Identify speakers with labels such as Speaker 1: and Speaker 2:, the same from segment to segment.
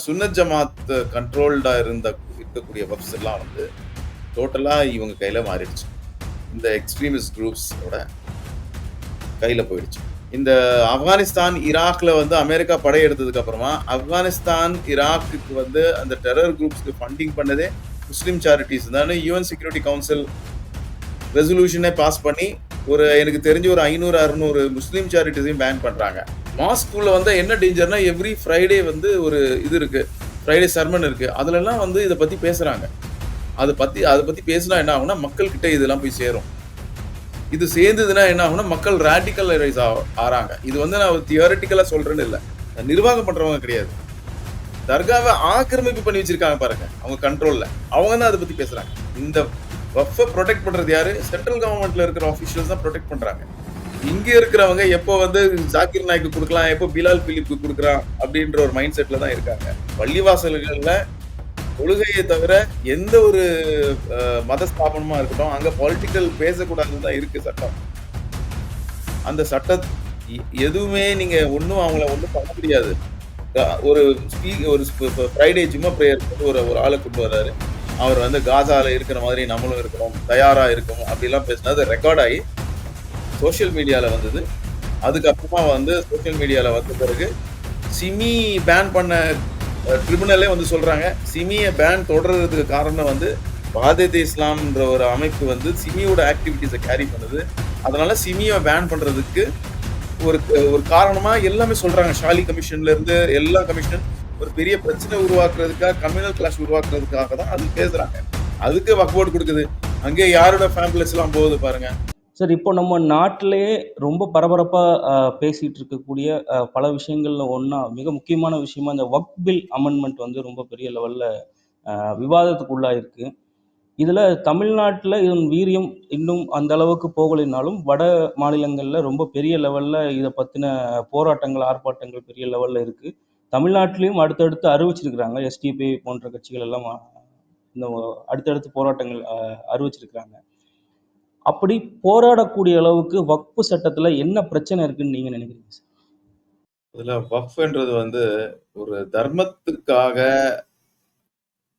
Speaker 1: சுன்னத் ஜமாத் கண்ட்ரோல்டா இருக்கக்கூடிய வக்ஃப்ஸ் எல்லாம் வந்து டோட்டலா இவங்க கையில மாறிடுச்சு. இந்த எக்ஸ்ட்ரீமிஸ்ட் குரூப்ஸோட கையில போயிடுச்சு. இந்த ஆப்கானிஸ்தான், ஈராக்ல வந்து அமெரிக்கா படையெடுத்ததுக்கு அப்புறமா ஆப்கானிஸ்தான், ஈராக்குக்கு வந்து அந்த டெரர் குரூப்ஸ்க்கு ஃபண்டிங் பண்ணதே முஸ்லிம் சேரிட்டிஸ் தான். யுஎன் செக்யூரிட்டி கவுன்சில் ரெசல்யூஷனே பாஸ் பண்ணி எனக்கு தெரிஞ்சு ஒரு 500, 600 முஸ்லீம் சேரிட்டிஸையும் பேன் பண்றாங்க. மாஸ்குள்ள வந்து என்ன டேஞ்சர்னா எவ்ரி ஃப்ரைடே வந்து ஒரு இது இருக்கு, ஃப்ரைடே சர்மன் இருக்கு. அதுலலாம் வந்து இதை பத்தி பேசுறாங்க. அதை பத்தி பேசினா என்ன ஆகும்னா மக்கள் கிட்ட இதெல்லாம் போய் சேரும். இது சேர்ந்ததுன்னா என்ன ஆகும்னா மக்கள் ரேடிக்கலைஸ் ஆறாங்க. இது வந்து நான் தியரிட்டிக்கலா சொல்றேன்னு இல்லை, நிர்வாகம் பண்றவங்க கிடையாது. தர்காவை ஆக்கிரமிப்பு பண்ணி வச்சிருக்காங்க பாருங்க அவங்க கண்ட்ரோல்ல. அவங்க தான் அதை பத்தி பேசுறாங்க. இந்த வக்ஃபை ப்ரொடெக்ட் பண்றது யாரு? சென்ட்ரல் கவர்மெண்ட்ல இருக்கிற ஆஃபீஷியல்ஸ் தான் ப்ரொடெக்ட் பண்றாங்க. இங்க இருக்கிறவங்க எப்போ வந்து ஜாக்கிர் நாய்க்கு கொடுக்கலாம், எப்போ பிலால் பிலிப்புக்கு கொடுக்கலாம் அப்படின்ற ஒரு மைண்ட் செட்ல தான் இருக்காங்க. பள்ளிவாசல்கள்ல தொழுகையை தவிர எந்த ஒரு மத ஸ்தாபனமா இருக்கட்டும் அங்க பொலிட்டிக்கல் பேசக்கூடாதுன்னு தான் இருக்கு சட்டம். அந்த சட்டம் எதுவுமே நீங்க ஒன்னும் அவங்கள ஒன்றும் பண்ண முடியாது. ஒரு ஃப்ரைடே ஜும்மா பிரேயர் ஒரு ஆளை கொண்டு வர்றாரு. அவர் வந்து காசால இருக்கிற மாதிரி நம்மளும் இருக்கிறோம், தயாரா இருக்கும் அப்படிலாம் பேசினது ரெக்கார்ட் ஆகி சோசியல் மீடியால வந்தது. அதுக்கப்புறமா வந்து சோசியல் மீடியால வந்த பிறகு சிமி பேன் பண்ண ட்ரிபுனலே வந்து சொல்றாங்க, சிமியை பேன் தொடர்றதுக்கு காரணம் வந்து பாதேத் இஸ்லாம்ன்ற ஒரு அமைப்பு வந்து சிமியோட ஆக்டிவிட்டிஸை கேரி பண்ணுது. அதனால சிமியை பேன் பண்றதுக்கு ஒரு காரணமா எல்லாமே சொல்றாங்க. ஷாலி கமிஷன்ல இருந்து எல்லா கமிஷன் ஒரு பெரிய பிரச்சனை உருவாக்குறதுக்காக, கம்யூனல் கிளாஷ் உருவாக்குறதுக்காக தான் அது பேசுறாங்க. அதுக்கு வக்ஃப் கொடுக்குது. அங்கே யாரோட ஃபேமிலிஸ் எல்லாம் போகுது பாருங்க.
Speaker 2: சார், இப்போ நம்ம நாட்டிலேயே ரொம்ப பரபரப்பாக பேசிகிட்டு இருக்கக்கூடிய பல விஷயங்கள்ல ஒன்றா மிக முக்கியமான விஷயமா இந்த வக்ஃப் பில் அமெண்ட்மெண்ட் வந்து ரொம்ப பெரிய லெவலில் விவாதத்துக்கு உள்ளாயிருக்கு. இதில் தமிழ்நாட்டில் இதன் வீரியம் இன்னும் அந்த அளவுக்கு போகலைனாலும் வட மாநிலங்களில் ரொம்ப பெரிய லெவலில் இதை பற்றின போராட்டங்கள், ஆர்ப்பாட்டங்கள் பெரிய லெவலில் இருக்குது. தமிழ்நாட்டிலையும் அடுத்தடுத்து அறிவிச்சிருக்கிறாங்க. எஸ்டிபி போன்ற கட்சிகள் எல்லாம் இந்த அடுத்தடுத்து போராட்டங்கள் அறிவிச்சிருக்கிறாங்க. அப்படி போராடக்கூடிய அளவுக்கு வக்ஃபு சட்டத்துல என்ன பிரச்சனை இருக்குன்னு நீங்க நினைக்கிறீங்க சார்?
Speaker 1: இதுல வக்ஃப்ன்றது வந்து ஒரு தர்மத்துக்காக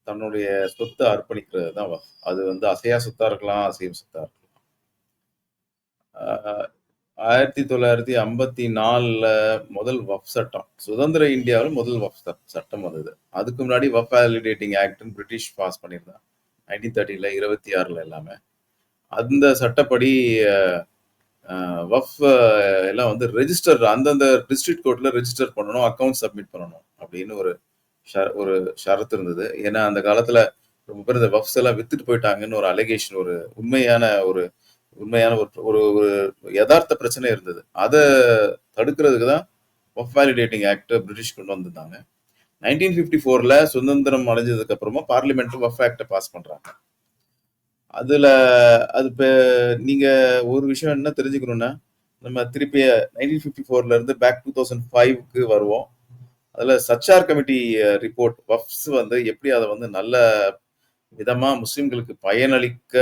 Speaker 1: தன்னுடைய சொத்தை அர்ப்பணிக்கிறது தான் வக்ஃப். அது வந்து அசையா சொத்தா இருக்கலாம், அசையும் சொத்தா இருக்கலாம். 1954 முதல் வக்ஃப் சட்டம், சுதந்திர இந்தியாவில் முதல் வக்ஃப் சட்டம் வந்தது. அதுக்கு முன்னாடி வக்ஃப் வேலிடேட்டிங் ஆக்ட்னு பிரிட்டிஷ் பாஸ் பண்ணியிருந்தாங்க 1930 26 எல்லாமே. அந்த சட்டப்படி வக்ஃப் எல்லாம் வந்து ரெஜிஸ்டர் அந்தந்த டிஸ்ட்ரிக்ட் கோர்ட்ல ரெஜிஸ்டர் பண்ணணும், அக்கௌண்ட் சப்மிட் பண்ணணும் அப்படின்னு ஒரு ஷரத்து இருந்தது. ஏன்னா அந்த காலத்துல ரொம்ப பேர் இந்த வக்ஃப்ஸ் எல்லாம் வித்துட்டு போயிட்டாங்கன்னு ஒரு அலிகேஷன், ஒரு உண்மையான ஒரு ஒரு யதார்த்த பிரச்சனை இருந்தது. அதை தடுக்கிறதுக்கு தான் வக்ஃப் வேலிடேட்டிங் ஆக்ட் பிரிட்டிஷ் கொண்டு வந்திருந்தாங்க. 1954 சுதந்திரம் அடைஞ்சதுக்கு அப்புறமா பார்லிமெண்ட் வக்ஃப் ஆக்ட பாஸ் பண்றாங்க. அதுல அது நீங்க ஒரு விஷயம் என்ன தெரிஞ்சுக்கணும்னா, நம்ம திருப்பி 1954 இருந்து பேக் 2005க்கு வருவோம். அதுல சச்சார் கமிட்டி ரிப்போர்ட் வக்ஃப்ஸ் வந்து எப்படி அதை வந்து நல்ல விதமா முஸ்லிம்களுக்கு பயனளிக்க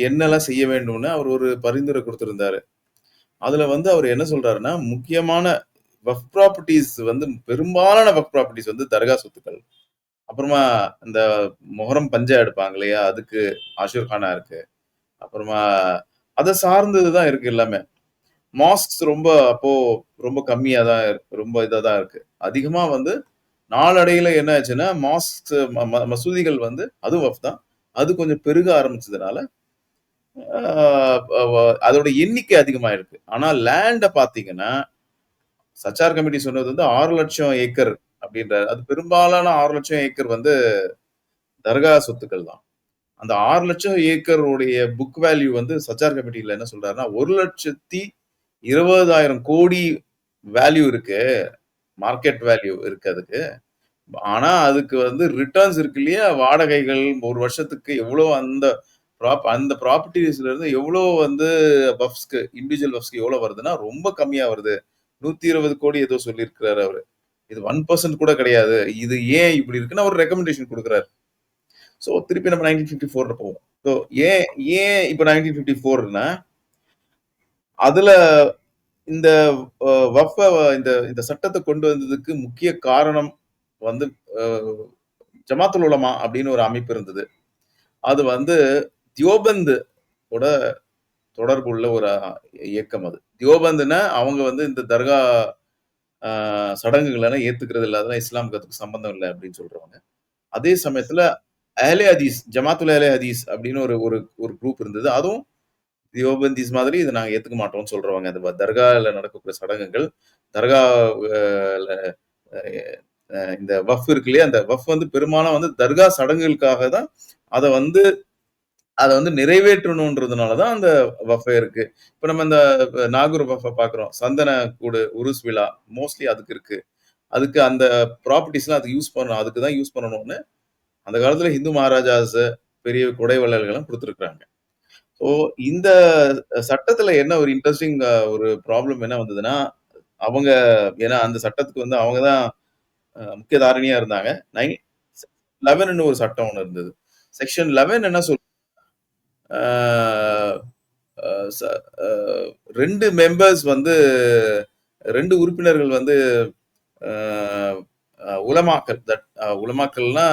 Speaker 1: என்னெல்லாம் செய்ய வேண்டும்னு அவர் ஒரு பரிந்துரை கொடுத்திருந்தாரு. அதுல வந்து அவர் என்ன சொல்றாருன்னா, முக்கியமான வக்ஃப் ப்ராப்பர்ட்டிஸ் வந்து பெரும்பாலான வக்ஃப் ப்ராப்பர்ட்டிஸ் வந்து தர்கா சொத்துக்கள். அப்புறமா இந்த மொஹரம் பஞ்சா எடுப்பாங்க இல்லையா, அதுக்கு ஆஷூர்கானா இருக்கு. அப்புறமா அதை சார்ந்ததுதான் இருக்கு எல்லாமே. மாஸ்க் ரொம்ப கம்மியா தான் இருக்கு, ரொம்ப இதா தான் இருக்கு. அதிகமா வந்து நாளடையில என்ன ஆச்சுன்னா மாஸ்க் மசூதிகள் வந்து அது வக்ஃப் தான், அது கொஞ்சம் பெருக ஆரம்பிச்சதுனால அதோட எண்ணிக்கை அதிகமா இருக்கு. ஆனா லேண்ட பாத்தீங்கன்னா சச்சார் கமிட்டி சொன்னது வந்து 6 லட்சம் ஏக்கர் அப்படின்ற, அது பெரும்பாலான 6 லட்சம் ஏக்கர் வந்து தர்கா சொத்துக்கள் தான். அந்த 6 லட்சம் ஏக்கருடைய புக் வேல்யூ வந்து சச்சார் கமிட்டியில என்ன சொல்றாருன்னா 1,20,000 கோடி வேல்யூ இருக்கு, மார்க்கெட் வேல்யூ இருக்கு அதுக்கு. ஆனா அதுக்கு வந்து ரிட்டர்ன்ஸ் இருக்கு இல்லையா, வாடகைகள் ஒரு வருஷத்துக்கு எவ்வளவு, அந்த ப்ராப்பர்ட்டிஸ்ல இருந்து எவ்வளவு வந்து வக்ஃப்ஸ்க்கு, இண்டிவிஜுவல் வக்ஃப்ஸ்க்கு எவ்வளவு வருதுன்னா ரொம்ப கம்மியா வருது. 120 கோடி ஏதோ சொல்லியிருக்கிறாரு அவரு. இது 1% கூட கிடையாது. இது ஏன் இப்படி இருக்குன்னு ஒரு ரெக்கமெண்டேஷன் கொடுக்குறாரு. ஸோ திருப்பி நம்ம 1954 போவோம். ஸோ ஏன் இப்போ 1954னா அதுல இந்த வஃப இந்த இந்த சட்டத்தை கொண்டு வந்ததுக்கு முக்கிய காரணம் வந்து ஜமாத்துல் உலமா அப்படின்னு ஒரு அமைப்பு இருந்தது. அது வந்து தியோபந்த் கூட தொடர்புள்ள ஒரு இயக்கம் அது. தியோபந்துன்னா அவங்க வந்து இந்த தர்கா சடங்குகளை ஏத்துக்கிறது இல்ல. அதெல்லாம் இஸ்லாமுக்கு அதுக்கு சம்பந்தம் இல்லை அப்படின்னு சொல்றவங்க. அதே சமயத்துல அஹ்லே ஹதீஸ், ஜமாத்துல் அஹ்லே ஹதீஸ் அப்படின்னு ஒரு ஒரு ஒரு குரூப் இருந்தது. அதுவும் தியோபந்தீஸ் மாதிரி இதை நாங்க ஏத்துக்க மாட்டோம்னு சொல்றவங்க. அந்த தர்கால நடக்கக்கூடிய சடங்குகள், தர்கா இந்த வஃப் இருக்கு இல்லையா, அந்த வஃப் வந்து பெரும்பாலும் வந்து தர்கா சடங்குகளுக்காக தான் அதை வந்து அதை வந்து நிறைவேற்றணுன்றதுனால தான் அந்த வஃபே இருக்கு. இப்ப நம்ம இந்த நாகூர் வஃப பாக்குறோம். சந்தன கூடு, உருஸ் விழா மோஸ்ட்லி அதுக்கு இருக்கு. அதுக்கு அந்த ப்ராப்பர்ட்டிஸ்லாம் அதுக்கு யூஸ் பண்ணணும். அதுக்கு தான் யூஸ் பண்ணணும்னு அந்த காலத்துல ஹிந்து மகாராஜாஸ் பெரிய குடைவள்ளல்களும் கொடுத்துருக்காங்க. ஸோ இந்த சட்டத்துல என்ன ஒரு இன்ட்ரெஸ்டிங் ஒரு ப்ராப்ளம் என்ன வந்ததுன்னா, அவங்க ஏன்னா அந்த சட்டத்துக்கு வந்து அவங்க தான் முக்கிய தாரணியா இருந்தாங்க. 11ன்னு ஒரு சட்டம் ஒண்ணு இருந்தது. செக்ஷன் 11 என்ன சொல் ஆஹ் அஹ் ச- அஹ் 2 மெம்பர்ஸ் வந்து 2 உறுப்பினர்கள் வந்து உலமாக்கல் உலமாக்கல்னா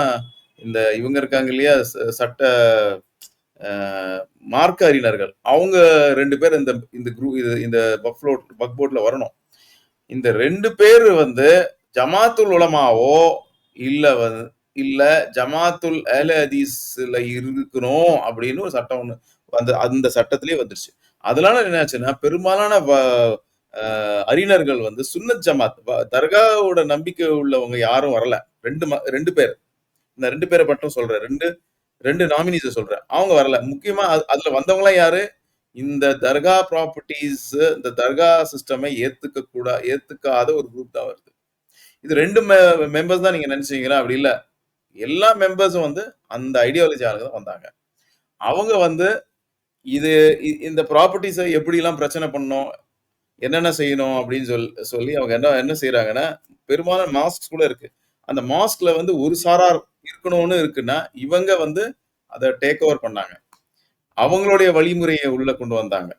Speaker 1: இந்த இவங்க இருக்காங்க இல்லையா, சட்ட மார்க்க அறிஞர்கள், அவங்க 2 பேர் இந்த இந்த குரூப் இந்த வக்போர்ட்ல வரணும். இந்த 2 பேர் வந்து ஜமாத்துல் உலமாவோ இல்ல இல்ல ஜமாத்துல் அஹ்ல ஹதீஸ்ல இருக்கணும் அப்படின்னு ஒரு சட்டம் ஒண்ணு அந்த அந்த சட்டத்திலேயே வந்துருச்சு. அதனால என்னாச்சுன்னா பெரும்பாலான அறிஞர்கள் வந்து சுன்னத் ஜமாத் தர்காவோட நம்பிக்கை உள்ளவங்க யாரும் வரல. 2 பேர், இந்த 2 பேரை மட்டும் சொல்றேன். 2 நாமினிஸை சொல்றேன். அவங்க வரல. முக்கியமா அதுல வந்தவங்க யாரு? இந்த தர்கா ப்ராப்பர்ட்டிஸ், இந்த தர்கா சிஸ்டமை ஏத்துக்காத ஒரு குரூப் தான் வருது. இது 2 மெம்பர்ஸ் தான் நீங்க நினைச்சீங்களா? அப்படி இல்ல. எல்லா மெம்பர்ஸும் வந்து அந்த ஐடியாலஜி ஆளுங்க தான் வந்தாங்க. அவங்க வந்து இது இந்த ப்ராப்பர்ட்டிஸை எப்படி எல்லாம் பிரச்சனை பண்ணணும், என்னென்ன செய்யணும் அப்படின்னு சொல்லி அவங்க என்ன என்ன செய்யறாங்கன்னா, பெரும்பாலும் மாஸ்க் கூட இருக்கு. அந்த மாஸ்க்ல வந்து ஒரு சாரார் இருக்கணும்னு இருக்குன்னா இவங்க வந்து அதை டேக் ஓவர் பண்ணாங்க. அவங்களுடைய வழிமுறையை உள்ள கொண்டு வந்தாங்க.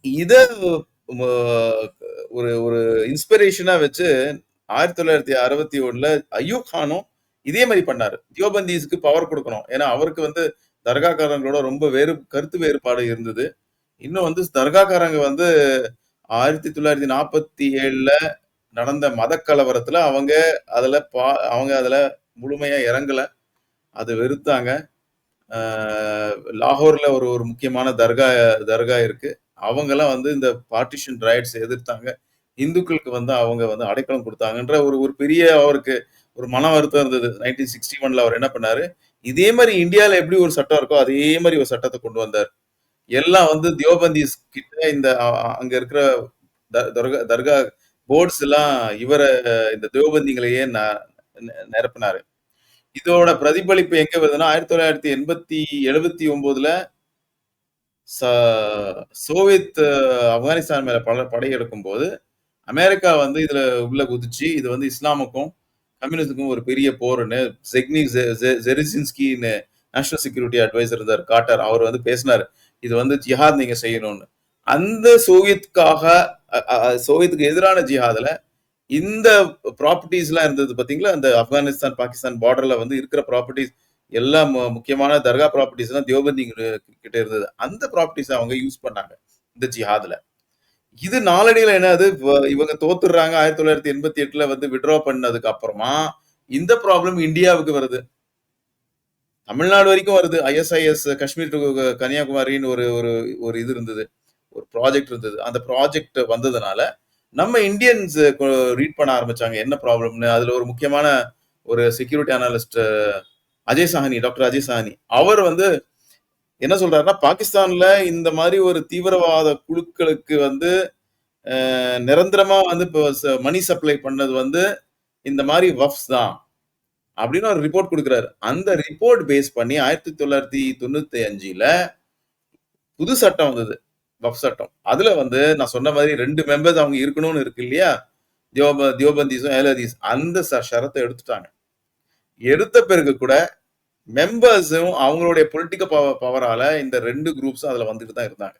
Speaker 1: இத ஒரு ஒரு இன்ஸ்பிரேஷனா வச்சு 1961 அய்யூப் கானும் இதே மாதிரி பண்ணாரு. தியோபந்தீஸ்க்கு பவர் கொடுக்கணும். ஏன்னா அவருக்கு வந்து தர்காக்காரங்களோட ரொம்ப கருத்து வேறுபாடு இருந்தது. இன்னும் வந்து தர்காக்காரங்க வந்து 1947 நடந்த மத கலவரத்துல அவங்க அதுல முழுமையா இறங்கல. அது வெறுத்தாங்க. லாகூர்ல ஒரு ஒரு முக்கியமான தர்கா இருக்கு. அவங்க எல்லாம் வந்து இந்த பார்ட்டிஷன் ரைட்ஸ் எதிர்த்தாங்க. இந்துக்களுக்கு வந்து அவங்க வந்து அடைக்கலம் கொடுத்தாங்கன்ற ஒரு ஒரு பெரிய அவருக்கு ஒரு மன வருத்தம் இருந்தது. 1961 அவர் என்ன பண்ணாரு, இதே மாதிரி இந்தியால எப்படி ஒரு சட்டம் இருக்கோ அதே மாதிரி ஒரு சட்டத்தை கொண்டு வந்தார். எல்லாம் வந்து தியோபந்திஸ் கிட்ட இந்த அங்க இருக்கிற தர்கா போர்ட்ஸ் எல்லாம் இந்த தியோபந்திகளையே நிரப்பினாரு. இதோட பிரதிபலிப்பு எங்க வருதுன்னா 1979 சோவியத் ஆப்கானிஸ்தான் மேல படையெடுக்கும் போது அமெரிக்கா வந்து இதுல உள்ள குதிச்சு இது வந்து இஸ்லாமுக்கும் கம்யூனிஸ்டுக்கும் ஒரு பெரிய போர்னு ஜெரிசின்ஸ்கின்னு நேஷனல் செக்யூரிட்டி அட்வைசர் இருந்தார் காட்டர். அவர் வந்து பேசினார், இது வந்து ஜிஹாத் நீங்க செய்யணும்னு. அந்த சோவியத்துக்கு எதிரான ஜிஹாதுல இந்த ப்ராப்பர்ட்டிஸ் எல்லாம் இருந்தது பாத்தீங்களா, அந்த ஆப்கானிஸ்தான் பாகிஸ்தான் பார்டர்ல வந்து இருக்கிற ப்ராப்பர்ட்டிஸ் எல்லாம் முக்கியமான தர்கா ப்ராப்பர்ட்டிஸ் எல்லாம் தியோபந்தி கிட்ட இருந்தது. அந்த ப்ராப்பர்ட்டிஸ் அவங்க யூஸ் பண்ணாங்க இந்த ஜிஹாதுல. இது நாளடியில என்னது, இவங்க தோத்துடுறாங்க. 1988 வந்து விட்ரா பண்ணதுக்கு அப்புறமா இந்த ப்ராப்ளம் இந்தியாவுக்கு வருது, தமிழ்நாடு வரைக்கும் வருது. ISIS காஷ்மீர் டு கன்னியாகுமரின்னு ஒரு ஒரு ஒரு இது இருந்தது, ஒரு ப்ராஜெக்ட் இருந்தது. அந்த ப்ராஜெக்ட் வந்ததுனால நம்ம இந்தியன்ஸ் ரீட் பண்ண ஆரம்பிச்சாங்க என்ன ப்ராப்ளம்னு. அதுல ஒரு முக்கியமான ஒரு செக்யூரிட்டி அனாலிஸ்ட் டாக்டர் அஜய் சாஹனி, அவர் வந்து என்ன சொல்றாருன்னா, பாகிஸ்தான்ல இந்த மாதிரி ஒரு தீவிரவாத குழுக்களுக்கு வந்து நிரந்தரமா வந்து இப்போ மணி சப்ளை பண்ணது வந்து இந்த மாதிரி வஃப்ஸ் தான் அப்படின்னு ஒரு ரிப்போர்ட் கொடுக்கிறாரு. அந்த ரிப்போர்ட் பேஸ் பண்ணி 1995 புது சட்டம் வந்தது, வஃப் சட்டம். அதுல வந்து நான் சொன்ன மாதிரி 2 மெம்பர்ஸ் அவங்க இருக்கணும்னு இருக்கு இல்லையா, தியோபந்தீஸும் அஹ்லதீஸ், அந்த ஷரத்தை எடுத்துட்டாங்க. எடுத்த பிறகு கூட மெம்பர்ஸும் அவங்களுடைய பொலிட்டிக்கல் பவரால இந்த 2 குரூப்ஸும் அதுல வந்துட்டு தான் இருந்தாங்க.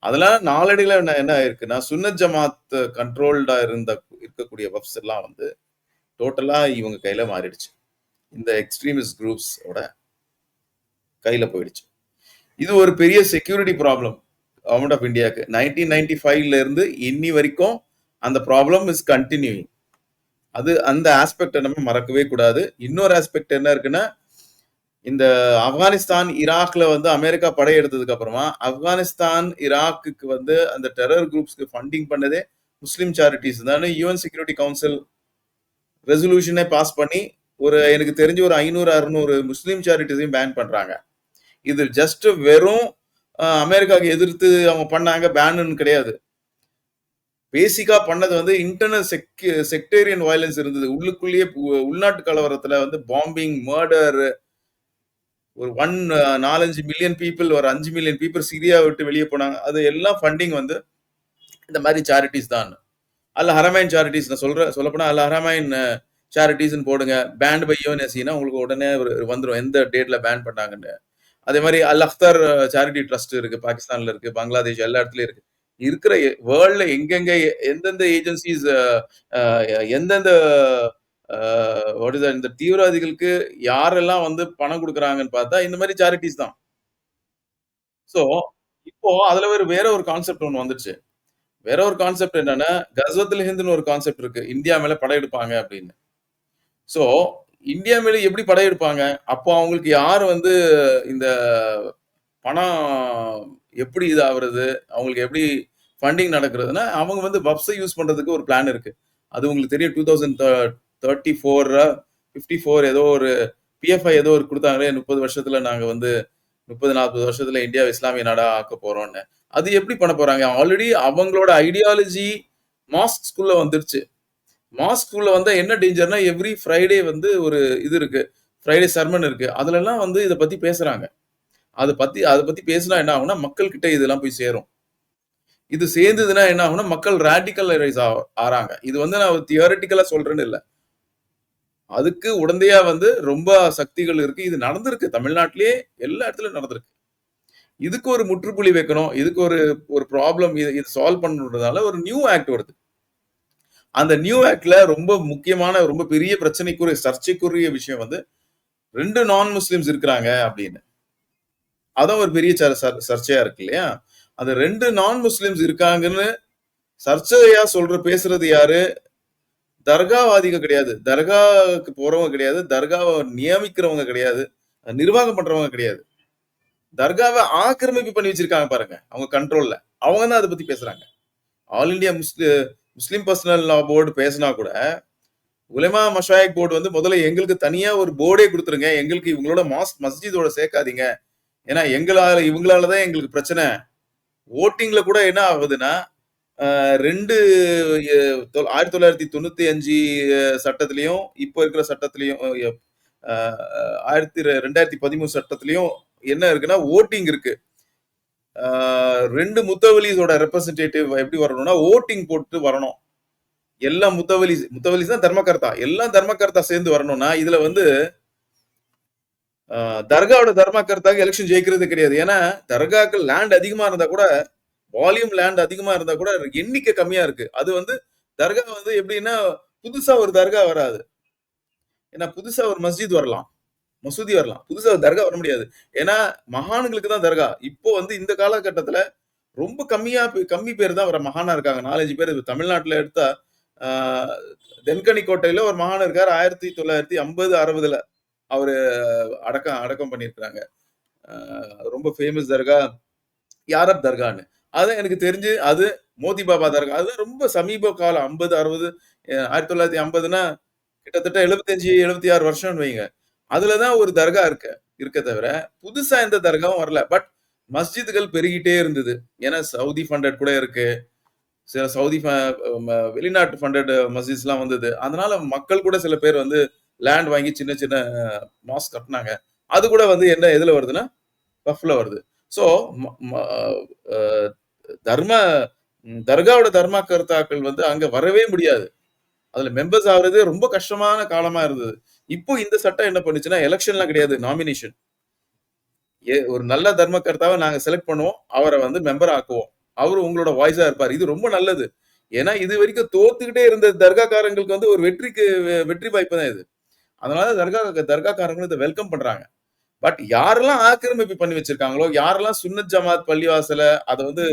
Speaker 1: அதெல்லாம் நாளடைவுல என்ன ஆயிருக்குன்னா, சுன்னத் ஜமாத் கண்ட்ரோல்டா இருக்கக்கூடிய வக்ஃப்ஸ் எல்லாம் வந்து டோட்டலா இவங்க கையில மாறிடுச்சு. இந்த எக்ஸ்ட்ரீமிஸ்ட் குரூப்ஸ் ஓட கையில போயிடுச்சு. இது ஒரு பெரிய செக்யூரிட்டி ப்ராப்ளம் கவர்மெண்ட் ஆஃப் இந்தியாவுக்கு. 1995ல இருந்து இன்னி வரைக்கும் அந்த ப்ராப்ளம் இஸ் கண்டினியூயிங். அந்த ஆஸ்பெக்ட நம்ம மறக்கவே கூடாது. இன்னொரு ஆஸ்பெக்ட் என்ன இருக்குன்னா, இந்த ஆப்கானிஸ்தான், ஈராக்ல வந்து அமெரிக்கா படையெடுத்ததுக்கு அப்புறமா, ஆப்கானிஸ்தான், ஈராக்குக்கு வந்து அந்த டெரர் குரூப்ஸ்க்கு ஃபண்டிங் பண்ணதே முஸ்லிம் சேரிட்டீஸ் தான். யுஎன் செக்யூரிட்டி கவுன்சில் ரெசல்யூஷனே பாஸ் பண்ணி, எனக்கு தெரிஞ்சு ஒரு 500, 600 முஸ்லிம் சேரிட்டீஸையும் பேன் பண்றாங்க. இது ஜஸ்ட் வெறும் அமெரிக்காவுக்கு எதிர்த்து அவங்க பண்ணாங்க பேனுன்னு கிடையாது. பேசிக்கா பண்ணது வந்து இன்டர்னல் செக்டேரியன் வயலன்ஸ் இருந்தது. உள்ளுக்குள்ளேயே உள்நாட்டு கலவரத்துல வந்து பாம்பிங், மர்டர், ஒரு 4-5 மில்லியன் பீப்புள், ஒரு 5 மில்லியன் பீப்புள் சிரியா விட்டு வெளியே போனாங்க. அது எல்லாம் ஃபண்டிங் வந்து இந்த மாதிரி சேரிட்டிஸ் தான். அல்ல ஹரமைன் சேரிட்டிஸ் நான் சொல்லப்போனா அல்ல ஹரமைன் சேரிட்டிஸ்ன்னு போடுங்க. பேண்ட் பை யுஎன்எஸ்சினா உங்களுக்கு உடனே வந்துடும் எந்த டேட்ல பேன் பண்ணாங்கன்னு. அதே மாதிரி அல் அக்தர் சேரிட்டி ட்ரஸ்ட் இருக்கு, பாகிஸ்தான்ல இருக்கு, பங்களாதேஷ், எல்லா இடத்துலயும் இருக்கு. இருக்கிற வேர்ல்ட்ல எங்கெங்க எந்தெந்த ஏஜென்சிஸ் எந்தெந்த இந்த தீவிரவாதிகளுக்கு யாரெல்லாம் வந்து பணம் கொடுக்குறாங்கன்னு பார்த்தா இந்த மாதிரி சேரிட்டிஸ் தான். சோ இப்போ அதுல வேற ஒரு கான்செப்ட் ஒண்ணு வந்துச்சு. வேற ஒரு கான்செப்ட் என்னன்னா, கஸ்வத்துல் ஹிந்த்னு ஒரு கான்செப்ட் இருக்கு. இந்தியா மேல படையெடுப்பாங்க அப்படின்னு. சோ இந்தியா மேல எப்படி படையெடுப்பாங்க? அப்போ அவங்களுக்கு யாரு வந்து இந்த பணம் எப்படி இது ஆகுறது? அவங்களுக்கு எப்படி ஃபண்டிங் நடக்கிறதுன்னா, அவங்க வந்து வப்ஸ யூஸ் பண்றதுக்கு ஒரு பிளான் இருக்கு. அது உங்களுக்கு தெரியும் 2034 54 ஏதோ ஒரு பிஎஃப்ஐ ஏதோ ஒரு குடுத்தாங்களே 30 வருஷத்துல நாங்க வந்து 30, 40 வருஷத்துல இந்தியாவ இஸ்லாமிய நாடா ஆக்கப் போறோம்ன்னு. அது எப்படி பண்ண போறாங்க? ஆல்ரெடி அவங்களோட ஐடியாலஜி மாஸ்க்ஸ்குள்ள வந்துருச்சு. மாஸ்க்குள்ள வந்தா என்ன டேஞ்சர்னா, எவ்ரி ஃப்ரைடே வந்து ஒரு இது இருக்கு. ஃப்ரைடே சர்மன் இருக்கு. அதுலலாம் வந்து இத பத்தி பேசுறாங்க. அத பத்தி பேசினா என்ன ஆகும்னா, மக்கள் கிட்ட இதெல்லாம் போய் சேரும். இது சேர்ந்ததுன்னா என்ன ஆகும்னா, மக்கள் ராடிகலைஸ் ஆறாங்க. இது வந்து நான் தியரிட்டிக்கலா சொல்றேன்னு இல்ல. அதுக்கு உடந்தையா வந்து ரொம்ப சக்திகள் இருக்கு. இது நடந்திருக்கு. தமிழ்நாட்டிலேயே எல்லா இடத்துலயும் நடந்திருக்கு. இதுக்கு ஒரு முற்றுப்புள்ளி வைக்கணும். இதுக்கு ஒரு ஒரு ப்ராப்ளம் இது சால்வ் பண்ணணுன்றதால ஒரு நியூ ஆக்ட் வருது. அந்த நியூ ஆக்ட்ல ரொம்ப முக்கியமான, ரொம்ப பெரிய பிரச்சனைக்குரிய, சர்ச்சைக்குரிய விஷயம் வந்து 2 நான் முஸ்லிம்ஸ் இருக்கிறாங்க அப்படின்னு. அதான் ஒரு பெரிய சர்ச்சையா இருக்கு இல்லையா? அந்த 2 நான் முஸ்லிம்ஸ் இருக்காங்கன்னு சர்ச்சையா பேசுறது யாரு? தர்காவாதிகள் கிடையாது. தர்காவுக்கு போறவங்க கிடையாது. தர்காவ நியமிக்கிறவங்க கிடையாது. நிர்வாகம் பண்றவங்க கிடையாது. தர்காவ ஆக்கிரமிப்பு பண்ணி வச்சிருக்காங்க பாருங்க. அவங்க கண்ட்ரோல்ல. அவங்க தான் அத பத்தி பேசுறாங்க. ஆல் இந்தியா முஸ்லிம் பர்சனல் லா போர்டு பேசினா கூட, உலமா மஷாயிக் போர்டு வந்து முதல்ல எங்களுக்கு தனியா ஒரு போர்டே குடுத்துருங்க. எங்களுக்கு இவங்களோட மஸ்ஜிதோட சேர்க்காதீங்க. ஏன்னா இவங்களால தான் எங்களுக்கு பிரச்சனை. ஓட்டிங்ல கூட என்ன ஆகுதுன்னா, 2 1995 சட்டத்திலயும், இப்போ இருக்கிற சட்டத்திலயும் 2013 சட்டத்திலயும் என்ன இருக்குன்னா, ஓட்டிங் இருக்கு. 2 முத்தவலிஸோட ரெப்ரசன்டேட்டிவ் எப்படி வரணும்னா, ஓட்டிங் போட்டு வரணும். எல்லா முத்தவலிஸ் தான் தர்மகர்த்தா. எல்லாம் தர்மகர்த்தா சேர்ந்து வரணும்னா, இதுல வந்து தர்காவோட தர்மகர்த்தாக்கு எலெக்ஷன் ஜெயிக்கிறது கிடையாது. ஏன்னா தர்காக்கள் லேண்ட் அதிகமா இருந்தா கூட, வால்யூம் லேண்ட் அதிகமா இருந்தா கூட எண்ணிக்கை கம்மியா இருக்கு. அது வந்து தர்கா வந்து எப்படின்னா, புதுசா ஒரு தர்கா வராது. ஏன்னா புதுசா ஒரு மஸ்ஜித் வரலாம், மசூதி வரலாம். புதுசா ஒரு தர்கா வர முடியாது. ஏன்னா மகான்களுக்கு தான் தர்கா. இப்போ வந்து இந்த காலகட்டத்துல ரொம்ப கம்மி பேர் தான் வர மகானா இருக்காங்க. 4, 5 பேர். தமிழ்நாட்டுல எடுத்தா தென்கனி கோட்டையில ஒரு மகான் இருக்காரு. 1950, 60ல அவரு அடக்கம் பண்ணியிருக்கிறாங்க. ரொம்ப ஃபேமஸ் தர்கா யாரப் தர்கான்னு. அதான் எனக்கு தெரிஞ்சு அது மோதி பாபா தர்கா. அது ரொம்ப சமீப காலம் 50, 60 1950னா கிட்டத்தட்ட 75, 76 வருஷம்னு வைங்க. அதுல தான் ஒரு தர்கா இருக்க தவிர, புதுசா எந்த தர்காவும் வரல. பட் மஸ்ஜித்கள் பெருகிட்டே இருந்தது. ஏன்னா சவுதி ஃபண்டட் கூட இருக்கு. சில சவுதி வெளிநாட்டு ஃபண்டட் மஸ்ஜித்ஸ்லாம் வந்தது. அதனால மக்கள் கூட சில பேர் வந்து லேண்ட் வாங்கி சின்ன சின்ன மாஸ்க் கட்டுனாங்க. அது கூட வந்து என்ன எதுல வருதுன்னா, வஃப்ல வருது. சோ தர்ம தர்காவோட தர்மகர்த்தாக்கள் வந்து அங்க வரவே முடியாது. அதுல மெம்பர்ஸ் ஆகுறது ரொம்ப கஷ்டமான காலமா இருந்தது. இப்போ இந்த சட்டம் என்ன பண்ணுச்சுன்னா, எலெக்ஷன்லாம் கிடையாது, நாமினேஷன். ஒரு நல்ல தர்மகர்த்தாவை நாங்க செலக்ட் பண்ணுவோம். அவரை வந்து மெம்பர் ஆக்குவோம். அவரு உங்களோட வாய்ஸா இருப்பாரு. இது ரொம்ப நல்லது. ஏன்னா, இதுவரைக்கும் தோத்துக்கிட்டே இருந்த தர்காக்காரங்களுக்கு வந்து ஒரு வெற்றி வாய்ப்பு தான் இது. அதனால தர்காக்காரங்களும் இத வெல்கம் பண்றாங்க. பட் யாரெல்லாம் ஆக்கிரமிப்பு பண்ணி வச்சிருக்காங்களோ, யாரெல்லாம் சுன்னத் ஜமாத் பள்ளிவாசல அத வந்து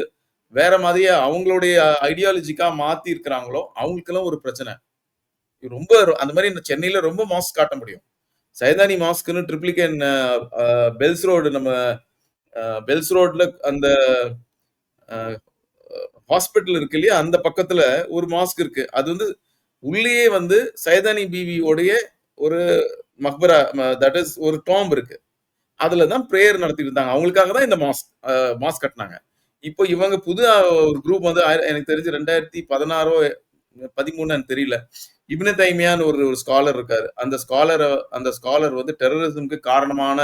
Speaker 1: வேற மாதிரியா அவங்களுடைய ஐடியாலஜிக்கா மாத்தி இருக்கிறாங்களோ, அவங்களுக்கெல்லாம் ஒரு பிரச்சனை. இது ரொம்ப அந்த மாரி சென்னையில ரொம்ப மாஸ்க் காட்ட முடியும். சைதானி மாஸ்க்ன்னு ட்ரிப்ளிகேன் அ பெல்ஸ் ரோடு நம்ம பெல்ஸ் ரோட்ல அந்த அ ஹாஸ்பிட்டல் இருக்கு இல்லையா? அந்த பக்கத்துல ஒரு மாஸ்க் இருக்கு. அது வந்து உள்ளேயே வந்து சைதானி பீவியோடைய ஒரு மக்பரா தட் இஸ் ஒரு டாம்ப் இருக்கு. அதுல தான் பிரேயர் நடத்திட்டு இருந்தாங்க. அவங்களுக்காக தான் இந்த மாஸ்க் கட்டுனாங்க. இப்போ இவங்க புது ஒரு குரூப் வந்து எனக்கு தெரிஞ்சு 2016ஓ 13 எனக்கு தெரியல. இப்னு தைமியான்னு ஒரு ஸ்காலர் இருக்காரு. அந்த ஸ்காலர் வந்து டெரரிசம்க்கு காரணமான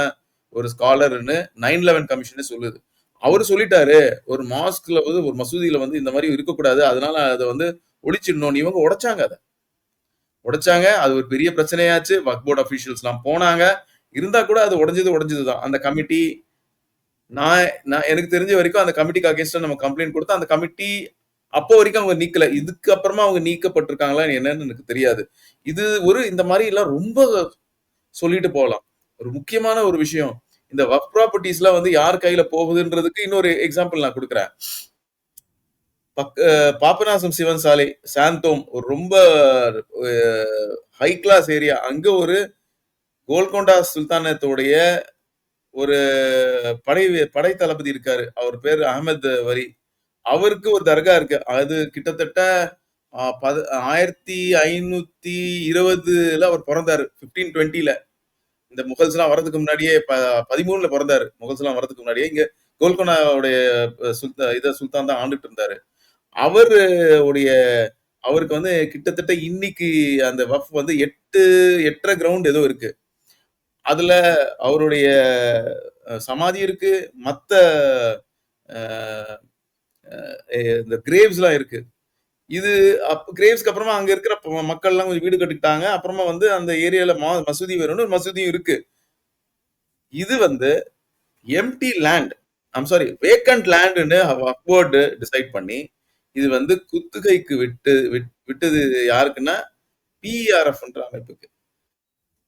Speaker 1: ஒரு ஸ்காலர்ன்னு 9/11 கமிஷனே சொல்லுது. அவரு சொல்லிட்டாரு, ஒரு மாஸ்க்ல வந்து ஒரு மசூதியில வந்து இந்த மாரி இருக்கக்கூடாது. அதனால அத வந்து ஒழிச்சிடணும்னு இவங்க உடைச்சாங்க அத. உடைச்சாங்க. அது ஒரு பெரிய பிரச்சனையாச்சு. வக்ஃப் போர்ட் அஃபிஷியல்ஸ்லாம் போனாங்க. இருந்தா கூட அது உடைஞ்சது தான். அந்த கமிட்டி நான் நான் எனக்கு தெரிஞ்ச வரைக்கும் அந்த கமிட்டிக்கு அகைன்ஸ்டா நம்ம கம்ப்ளைண்ட் குடுத்தோம். அந்த கமிட்டி அப்போ வரைக்கும் அவங்க நீக்கல. இதுக்கு அப்புறமா அவங்க நீக்கப்பட்டிருக்காங்களா என்னன்னு எனக்கு தெரியாது. இது இந்த மாரி எல்லாம் ரொம்ப சொல்லிட்டு போலாம். ஒரு முக்கியமான ஒரு விஷயம். இந்த வக்ஃப் ப்ராப்பர்ட்டீஸ்லாம் வந்து யார் கையில போகுதுன்றதுக்கு இன்னொரு எக்ஸாம்பிள் நான் குடுக்குறேன். பாபநாசம் சிவன் சாலை, சாந்தோம் ஒரு ரொம்ப அ ஹை கிளாஸ் ஏரியா. அங்க ஒரு கோல்கொண்டா சுல்தானத்துடைய ஒரு படை படை தளபதி இருக்காரு. அவர் பேரு அகமது வலி. அவருக்கு ஒரு தர்கா இருக்கு. அது கிட்டத்தட்ட 1520ல அவர் பொறந்தாரு. 1520ல. இந்த முகல்ஸ்லாம் வர்றதுக்கு முன்னாடியே 13ல பொறந்தாரு. முகல்ஸ்லாம் வர்றதுக்கு முன்னாடியே இங்க கோல்கொண்டாவுடைய சுல்தான் தான் ஆண்டுட்டு இருந்தாரு. அவரு உடைய அவருக்கு வந்து கிட்டத்தட்ட இன்னைக்கு அந்த வக்ஃப் வந்து 8 1/2 கிரவுண்ட் ஏதோ இருக்கு. அதுல அவருடைய சமாதி இருக்கு. மத்த அ இந்த கிரேவ்ஸ்லாம் இருக்கு. இது கிரேவ்ஸ்க்கு அப்புறமா அங்க இருக்கிற மக்கள்லாம் கொஞ்சம் வீடு கட்டிட்டாங்க. அப்புறமா வந்து அந்த ஏரியால மசூதி வேணும்னு ஒரு மசூதியும் இருக்கு. இது வந்து எம்ப்டி லேண்ட். சாரி வேக்கன்ட் லேண்ட்ன்னு வக்ஃப் போர்டு டிசைட் பண்ணி, இது வந்து குத்துகைக்கு விட்டது யாருக்குன்னா, பிஇஆர்எஃப்ன்ற அமைப்புக்கு.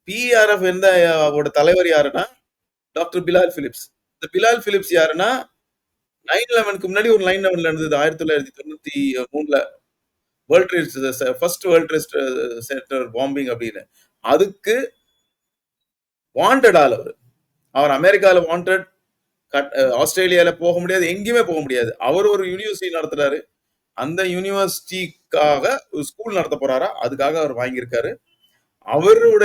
Speaker 1: பிஇஆர்எஃப் ஓட தலைவர் யாருன்னா, டாக்டர் பிலால் பிலிப்ஸ். இந்த பிலால் பிலிப்ஸ் யாருன்னா, 9/11க்கு முன்னாடி ஒரு 9/11 நடந்தது. 1993ல world trade first world trade centre bombing அப்படின்னு. அதுக்கு வாண்டட் ஆள் அவரு. அவர் அமெரிக்கால வாண்டட், ஆஸ்திரேலியால போக முடியாது, எங்கேயுமே போக முடியாது. அவர் ஒரு யூனிவர்சிட்டி நடத்துறாரு. அந்த யூனிவர்சிட்டிக்காக ஒரு ஸ்கூல் நடத்த போறாரா, அதுக்காக அவர் வாங்கியிருக்காரு. அவரோட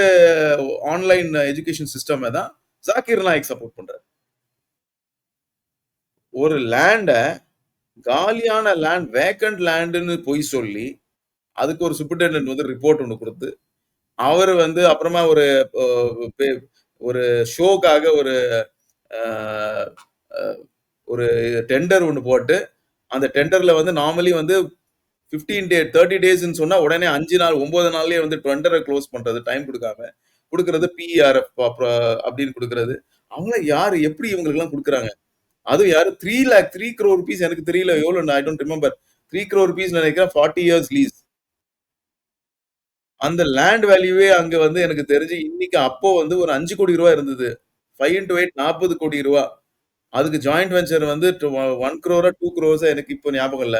Speaker 1: ஆன்லைன் எஜுகேஷன் சிஸ்டம் தான் ஜாகிர் நாயக் சப்போர்ட் பண்றாரு. ஒரு லேண்ட காலியான லேண்ட், வேக்கன்ட் லேண்ட்ன்னு பொய் சொல்லி, அதுக்கு ஒரு சூப்பரிண்டென்டென்ட் வந்து ரிப்போர்ட் ஒண்ணு குடுத்து, அவரு வந்து அப்புறமா ஒரு அ பெ ஒரு ஷோக்காக ஒரு அ அ ஒரு டெண்டர் ஒண்ணு போட்டு, அந்த டெண்டர்ல வந்து நார்மலி வந்து 30 டேஸ்ன்னு சொன்னா உடனே 5 நாள், 9 நாள்லயே வந்து டெண்டர குளோஸ் பண்றது, டைம் குடுக்காம. குடுக்குறது பிஇஆர்எஃப் அப்படின்னு குடுக்குறது. அவங்கலாம் யாரு? எப்படி இவங்களுக்கெல்லாம் குடுக்குறாங்க? அதுவும் யாரு 3 crore ரூப்பீஸ் எனக்கு தெரியல எவ்வளோன்னு I don't remember. 3 crore rupees நினைக்கிறேன் 40 இயர்ஸ் லீஸ். அந்த லேண்ட் வேல்யூவே அங்க வந்து எனக்கு தெரிஞ்சு இன்னைக்கு அப்போ வந்து ஒரு 5 கோடி ரூபாய் இருந்தது. 5 இன்டூ 8 40 கோடி ரூபாய். அதுக்கு ஜாயிண்ட் வென்ச்சர் வந்து 1 crore 2 crores எனக்கு இப்போ ஞாபகம் இல்ல.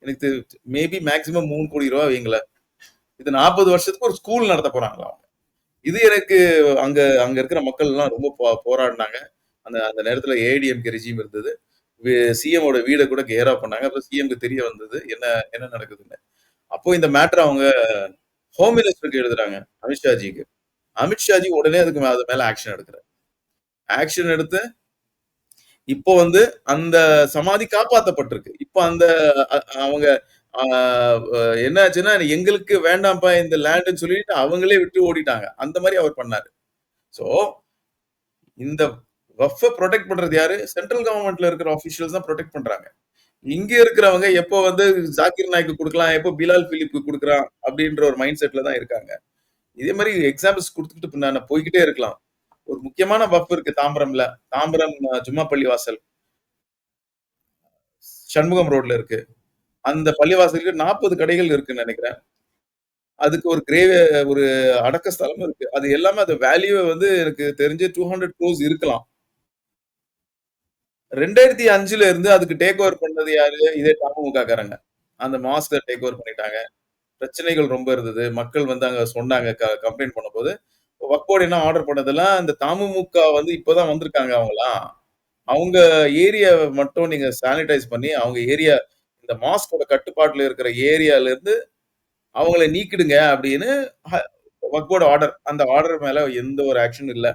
Speaker 1: எனக்கு மேபி மேக்ஸிமம் 3 கோடி ரூபாய் வைங்களேன். இது 40 வருஷத்துக்கு ஒரு ஸ்கூல் நடத்த போறாங்களாம். இது எனக்கு அங்க அங்க இருக்கிற மக்கள் எல்லாம் ரொம்ப போராடினாங்க. அந்த அந்த நேரத்துல ஏஐடிஎம்கே ரெஜிம் இருந்தது. சிஎம் ஓட வீட கூட கேர் பண்ணாங்க. அப்புறம் சிஎம்க்கு தெரிய வந்தது. என்ன என்ன நடக்குதுன்னு. அப்போ இந்த மேட்டர் அவங்க ஹோம் மினிஸ்டருக்கு எழுதுறாங்க. அமித்ஷாஜிக்கு. அமித்ஷாஜி உடனே அது மேல ஆக்ஷன் எடுக்குறாரு. ஆக்ஷன் எடுத்து இப்போ வந்து அந்த சமாதி காப்பாத்தப்பட்டிருக்கு. இப்ப அந்த அவங்க ஆ என்ன ஆச்சுன்னா, எங்களுக்கு வேண்டாம்ப்பா இந்த லேண்ட்ன்னு சொல்லிட்டு அவங்களே விட்டு ஓடிட்டாங்க. அந்த மாரி அவர் பண்ணாரு. சோ, இந்த வக்ஃப புரொடெக்ட் பண்றது யாரு? சென்ட்ரல் கவர்ன்மென்ட்ல இருக்கிற ஆபிஷியல்ஸ் தான் புரொடெக்ட் பண்றாங்க. இங்க இருக்கிறவங்க எப்போ வந்து ஜாகிர் நாய்க்கு குடுக்கலாம், எப்போ பிலால் பிலிப்க்கு குடுக்கலாம் அப்படின்ற ஒரு மைண்ட் செட்ல தான் இருக்காங்க. இதே மாரி எக்ஸாம்பிள்ஸ் குடுத்துட்டு நான் போய்க்கிட்டே இருக்கலாம். ஒரு முக்கியமான வக்ஃப் இருக்கு தாம்பரம்ல. தாம்பரம் ஜும்மா பள்ளிவாசல். சண்முகம் ரோட்ல இருக்கு. அந்த பள்ளிவாசலுக்கு 40 கடைகள் இருக்குன்னு நினைக்கிறேன். அதுக்கு ஒரு ஒரு அடக்க ஸ்தலமும் இருக்கு. அது எல்லாமே அது வேல்யூ வந்து எனக்கு தெரிஞ்சு 200 க்ரோஸ் இருக்கலாம். 2005ல இருந்து அதுக்கு டேக் ஓவர் பண்ணது யாரு? இதே தமுமுககாரங்க. அந்த மாஸ்க்க டேக் ஓவர் பண்ணிட்டாங்க. பிரச்சனைகள் ரொம்ப இருந்தது. மக்கள் வந்து அங்க சொன்னாங்க கம்ப்ளைண்ட் பண்ணும்போது. வக்ஃப் போர்ட் என்ன ஆர்டர் பண்ணதெல்லாம் இந்த தமுமுக வந்து இப்பதான் வந்திருக்காங்க அவங்கலாம். அவங்க ஏரியாவ மட்டும் நீங்க சானிடைஸ் பண்ணி, அவங்க ஏரியா இந்த மாஸ்கோட கட்டுப்பாட்டுல இருக்கிற ஏரியால இருந்து அவங்கள நீக்கிடுங்க அப்படின்னு ஹ வக்ஃப் போர்ட் ஆர்டர். அந்த ஆர்டர் மேல எந்த ஒரு ஆக்ஷனும் இல்ல.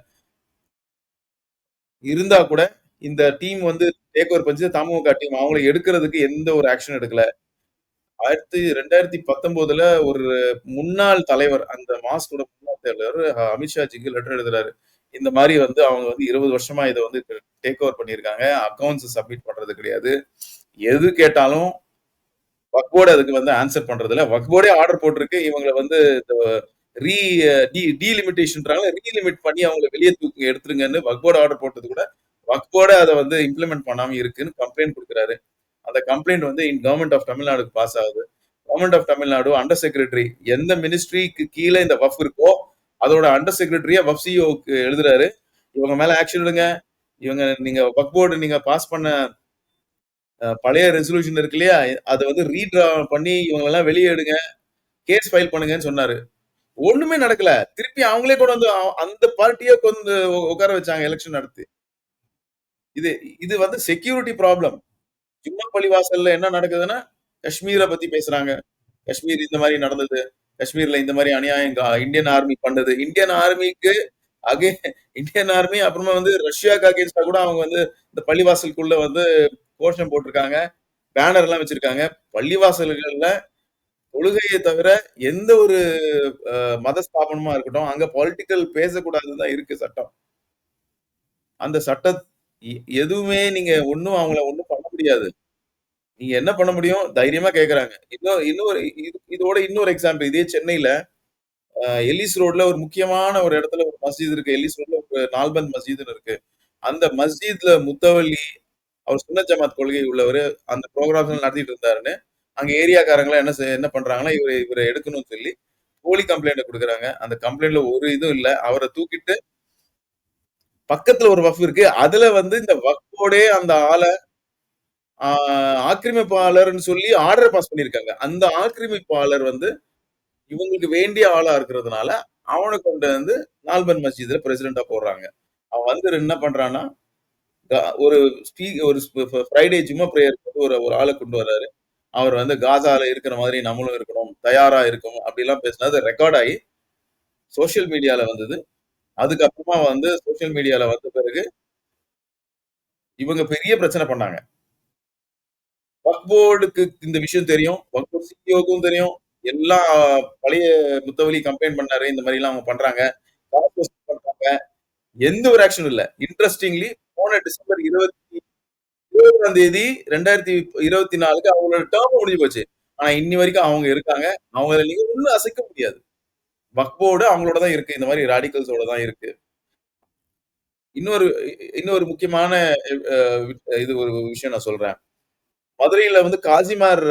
Speaker 1: இருந்தா கூட இந்த டீம் வந்து டேக் ஓவர் பண்ணிச்சு தமுமுக டீம். அவங்கள எடுக்கிறதுக்கு எந்த ஒரு ஆக்ஷனும் எடுக்கல. அடுத்து 2019ல ஒரு முன்னாள் தலைவர், அந்த மாஸ்கோட முன்னாள் தலைவர் அமித்ஷாஜிக்கு லெட்டர் எழுதுறாரு. இந்த மாரி வந்து அவங்க வந்து 20 வருஷமா இத வந்து டேக் ஓவர் பண்ணியிருக்காங்க. அக்கவுண்ட்ஸ் சப்மிட் பண்றது கிடையாது. எது கேட்டாலும் வக்ஃப் போர்டு அதுக்கு வந்து ஆன்சர் பண்றதில்ல. வக்ஃப் போர்டே ஆர்டர் போட்டிருக்கு. இவங்கள வந்து ரீ டீலிமிட்டேஷன்றாங்க. ரீலிமிட் பண்ணி அவங்கள வெளிய எடுத்துருங்கன்னு வக்ஃப் போர்டு ஆர்டர் போட்டது கூட, வக்ஃப் போர்டே அத வந்து இம்ப்ளிமெண்ட் பண்ணாம இருக்குன்னு கம்ப்ளைண்ட் குடுக்குறாரு. அந்த கம்ப்ளைண்ட் வந்து கவர்ன்மெண்ட் ஆஃப் தமிழ்நாடுக்கு பாஸ் ஆகுது. Government of Tamil Nadu under secretary எந்த மினிஸ்ட்ரிக்கு கீழ இந்த வக்ஃப் இருக்கோ, அதோட அண்டர் செக்ரட்டரியா வக்ஃப் சிஇஓக்கு எழுதுறாரு. இவங்க மேல ஆக்ஷன் எடுங்க. நீங்க வக்ஃப் போர்டு நீங்க பாஸ் பண்ண பழைய ரெசல்யூஷன் இருக்கு இல்லையா? அத வந்து ரீட்ரா பண்ணி இவங்களெல்லாம் வெளிய எடுங்க. கேஸ் ஃபைல் பண்ணுங்கன்னு சொன்னாரு. ஒண்ணுமே நடக்கல. திருப்பி அவங்களே கூட வந்து அந்த பார்ட்டியே கொண்டு உட்கார வச்சாங்க எலக்ஷன் நடத்தி. இது இது வந்து செக்யூரிட்டி ப்ராப்ளம். ஜும்மா பள்ளிவாசல்ல என்ன நடக்குதுன்னா, காஷ்மீர பத்தி பேசுறாங்க. காஷ்மீர் இந்த மாரி நடந்தது. காஷ்மீர்ல இந்த மாரி அநியாயம் இந்தியன் ஆர்மி பண்ணது. இந்தியன் ஆர்மிக்கு அகே இந்தியன் ஆர்மி அப்புறமா வந்து ரஷ்யாக்கு அகைன்ஸ்டா கூட அவங்க வந்து இந்த பள்ளிவாசலுக்குள்ள வந்து கோஷம் போட்டிருக்காங்க. பேனர் எல்லாம் வச்சிருக்காங்க. பள்ளிவாசல்கள்ல தொழுகையை தவிர எந்த ஒரு மத ஸ்தாபனமா இருக்கட்டும், அங்க பொலிட்டிக்கல் பேசக்கூடாதுன்னு தான் இருக்கு சட்டம். அந்த சட்ட எதுவுமே நீங்க அவங்கள ஒண்ணும் பண்ண முடியாது. நீங்க என்ன பண்ண முடியும்? தைரியமா கேட்கறாங்க. இன்னொரு இதோட இன்னொரு எக்ஸாம்பிள். இதே சென்னையில எல்லிஸ் ரோட்ல ஒரு முக்கியமான ஒரு இடத்துல ஒரு மஸ்ஜித் இருக்கு. எல்லிஸ் ரோட்ல ஒரு நால்பந்த் மஸ்ஜித்ன்னு இருக்கு. அந்த மஸ்ஜித்ல முத்தவல்லி அவர் சுன்னத் ஜமாத் கொள்கை உள்ளவரு. அந்த புரோகிராம்ஸ் நடத்திட்டு இருந்தாருன்னு, அங்க ஏரியாக்காரங்கலாம் என்ன பண்றாங்கன்னா, இவர எடுக்கணும்னு சொல்லி போலி கம்ப்ளைண்ட் குடுக்குறாங்க. அந்த கம்ப்ளைண்ட்ல ஒரு இதுவும் இல்ல. அவர தூக்கிட்டு பக்கத்துல ஒரு வக்ஃப் இருக்கு. அதுல வந்து இந்த வக்ஃபோடே அந்த ஆள ஆ ஆக்கிரமிப்பாளர்ன்னு சொல்லி ஆர்டர் பாஸ் பண்ணியிருக்காங்க. அந்த ஆக்கிரமிப்பாளர் வந்து இவங்களுக்கு வேண்டிய ஆளா இருக்கிறதுனால, அவன கொண்டு வந்து நால்பந்த் மஸ்ஜித்ல பிரசிடென்ட்டா போடுறாங்க. அவன் வந்து என்ன பண்றான்னா, ஒரு ஒரு ஃப்ரைடே ஜும்மா பிரேயருக்கு ஒரு ஒரு ஆள கொண்டு வர்றாரு. அவர் வந்து காசால இருக்கிற மாதிரி நம்மளும் இருக்கணும், தயாரா இருக்கணும் அப்படிலாம் பேசினது ரெக்கார்ட் ஆயி சோசியல் மீடியால வந்தது. அதுக்கப்புறமா வந்து சோசியல் மீடியால வந்த பிறகு இவங்க பெரிய பிரச்சனை பண்ணாங்க. வக்ஃப் போர்டுக்கு இந்த விஷயம் தெரியும். வக்ஃப் போர்டு சிஇஓக்கும் தெரியும். எல்லாம் பழைய முத்தவலி கம்ப்ளைண்ட் பண்ணாரு. இந்த மாரிலாம் அவங்க பண்றாங்க. காசு வசூல் பண்றாங்க. எந்த ஒரு ஆக்ஷனும் இல்ல. இன்ட்ரஸ்டிங்லி போன டிசம்பர் 20ஆம் தேதி 2024க்கு அவங்களோட டெர்ம் முடிஞ்சு போச்சு. ஆனா இன்னி வரைக்கும் அவங்க இருக்காங்க. அவங்கள நீங்க ஒண்ணும் அசைக்க முடியாது. வக்ஃப் போர்டு அவங்களோட தான் இருக்கு. இந்த மாரி ராடிக்கல்ஸோட தான் இருக்கு. இன்னொரு இன்னொரு முக்கியமான அ இது ஒரு விஷயம் நான் சொல்றேன். மதுரையில வந்து காசிமார்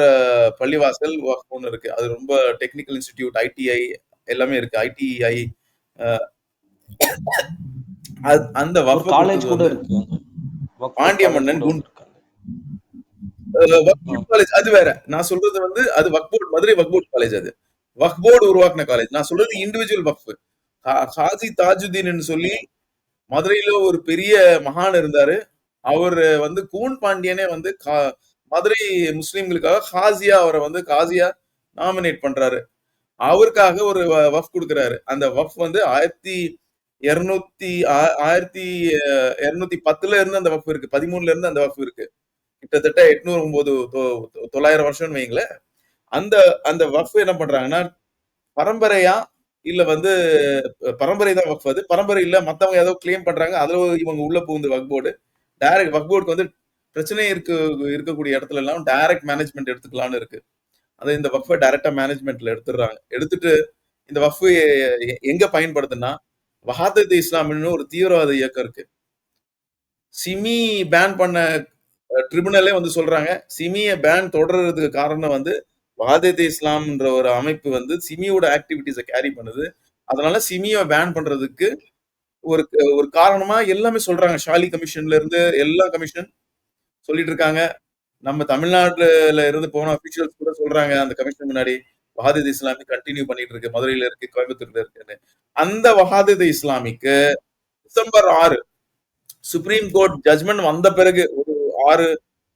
Speaker 1: பள்ளிவாசல் ஒண்ணு இருக்கு. அது ரொம்ப டெக்னிக்கல் இன்ஸ்டிடியூட், ஐடிஐ எல்லாமே இருக்கு. ஐடிஐ அ அந்த
Speaker 2: ஒரு
Speaker 1: வக்ஃப
Speaker 2: காலேஜ்
Speaker 1: குடுத்தது
Speaker 2: கூட
Speaker 1: வந்து
Speaker 2: இருக்கு அங்க. வக்ஃபோர்ட்
Speaker 1: பாண்டிய
Speaker 2: காலேஜ்
Speaker 1: மன்னன்
Speaker 2: கூட ஒண்ணு இருக்கு அங்க.
Speaker 1: வக்ஃபோர்ட் காலேஜ் அது வேற. நான் சொல்றது வந்து அது மதுரை வக்ஃபோர்ட் காலேஜ் அது. வக்ஃப் போர்டு உருவாக்குன காலேஜ். நான் சொல்றது இண்டிவிஜுவல் வக்ஃப். ஹாஜி தாஜுதீன்னு சொல்லி மதுரையில ஒரு பெரிய மகான் இருந்தாரு. அவரு வந்து கூன் பாண்டியனே வந்து மதுரை முஸ்லிம்களுக்காக அவர வந்து காசியா நாமினேட் பண்றாரு. அவருக்காக ஒரு வக்ஃப் குடுக்குறாரு. அந்த வக்ஃப் வந்து 1210ல இருந்து அந்த வக்ஃப் இருக்கு. 13ல இருந்து அந்த வக்ஃப் இருக்கு. கிட்டத்தட்ட 800, 900 வருஷம்னு வைங்களேன். அந்த அந்த வக்ஃப் என்ன பண்றாங்கன்னா, பரம்பரையா இல்ல வந்து பரம்பரை தான் வக்ஃப் அது. பரம்பரை இல்ல மத்தவங்க ஏதோ கிளைம் பண்றாங்க. அதுல இவங்க உள்ள புகுந்து வக்ஃப் போர்டு. வக்ஃப் போர்டுக்கு வந்து பிரச்சனை இருக்கக்கூடிய இடத்துல எல்லாம் டைரக்ட் மேனேஜ்மென்ட் எடுத்துக்கலாம்னு இருக்கு. அது இந்த வக்ஃப டைரக்ட்டா மேனேஜ்மென்ட்ல எடுத்துடுறாங்க. எடுத்துட்டு இந்த வக்ஃப் எங்க பயன்படுதுன்னா, வஹாதத் இஸ்லாமின்னு ஒரு தீவிரவாத இயக்கம் இருக்கு. சிமி பேன் பண்ண ட்ரிபுனலே வந்து சொல்றாங்க, சிமிய பேன் தொடர்றதுக்கு காரணம் வந்து வஹாதத் இஸ்லாம்ன்ற ஒரு அமைப்பு வந்து சிமியோட ஆக்டிவிட்டீஸ கேரி பண்ணுது. அதனால சிமிய பேன் பண்றதுக்கு ஒரு ஒரு காரணமா எல்லாமே சொல்றாங்க. ஷாலி கமிஷன்ல இருந்து எல்லா கமிஷன் சொல்லிட்டு இருக்காங்க. நம்ம தமிழ்நாட்டுல இருந்து போன அபிஷியல்ஸ் கூட சொல்றாங்க அந்த கமிஷன் முன்னாடி. வஹாதத் இஸ்லாமி கன்டின்யூ பண்ணிட்டு இருக்கு. மதுரையில இருக்கு, கோயம்புத்தூர்ல இருக்குன்னு. அந்த வஹாதத் இஸ்லாமிக்கு டிசம்பர் 6 சுப்ரீம் கோர்ட் ஜட்ஜ்மெண்ட் வந்த பிறகு ஒரு 6,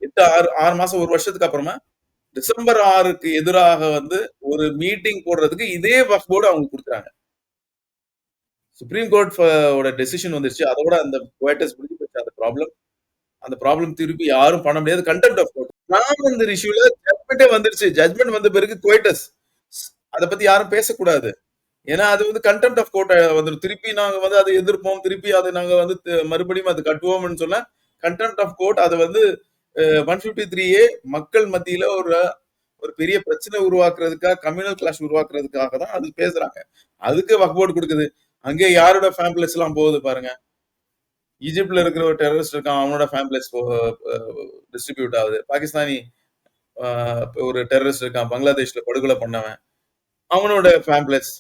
Speaker 1: 8, 6 மாசம், ஒரு வருஷத்துக்கு அப்புறமா டிசம்பர் 6க்கு எதிராக வந்து ஒரு மீட்டிங் போடுறதுக்கு இதே வக்ஃப் போர்டு அவங்க குடுக்குறாங்க. சுப்ரீம் கோர்ட் ஓட டெசிஷன் வந்துருச்சு. அதோட அந்த குவைட்டஸ் முடிஞ்சு போச்சு அந்த ப்ராப்ளம். அந்த ப்ராப்ளம் திருப்பி யாரும் பண்ண முடியாது. Contempt of court. ராமந்தர் இஷ்யூல ஜட்மெண்டே வந்துருச்சு. ஜட்மெண்ட் வந்த பிறகு குவைட்டஸ். அத பத்தி யாரும் பேசக்கூடாது. ஏன்னா அது வந்து கண்டெம்ட் ஆஃப் கோர்ட் வந்துரும். திருப்பி நாங்க வந்து அதை எதிர்ப்போம். திருப்பி அதை நாங்க வந்து மறுபடியும் அது கட்டுவோம்னு சொன்னா கண்டெம்ட் ஆஃப் கோர்ட் அது வந்து 153A மக்கள் மத்தியில ஒரு ஒரு பெரிய பிரச்சனை உருவாக்குறதுக்காக, கம்யூனல் கிளாஷ் உருவாக்குறதுக்காக தான் அது பேசுறாங்க. அதுக்கு வக்ஃப் போர்டு குடுக்குது. அங்கே யாரோட ஃபேம்ப்ளெட்ஸ் எல்லாம் போகுது பாருங்க. ஈஜிப்ட்ல இருக்கிற ஒரு டெரரிஸ்ட் இருக்கான். அவனோட ஃபேம்ப்ளெட்ஸ் டிஸ்ட்ரிபியூட் ஆகுது. பாகிஸ்தானி ஒரு டெரரிஸ்ட் இருக்கான். பங்களாதேஷ்ல படுகொலை பண்ணவன். அவனோட ஃபேம்ப்ளெட்ஸ்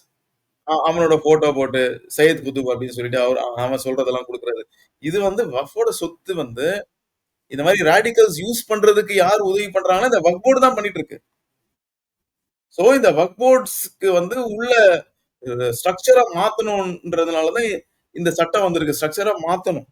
Speaker 1: அவனோட போட்டோ போட்டு சையத் குத்துப் அப்படின்னு சொல்லிட்டு அவன் சொல்றதெல்லாம் குடுக்குறது. இது வந்து வக்ஃபோட சொத்து வந்து இந்த மாதிரி ராடிக்கல்ஸ் யூஸ் பண்றதுக்கு யார் உதவி பண்றாங்கன்னா இந்த வக்ஃப் போர்டு தான் பண்ணிட்டு இருக்கு. சோ இந்த வக்ஃப் போர்ட்ஸ்க்கு வந்து உள்ள ஸ்ட்ரக்சரா மாத்தணும்ன்றதுனால தான் இந்த சட்டம் வந்திருக்கு. ஸ்ட்ரக்சரா மாத்தணும்.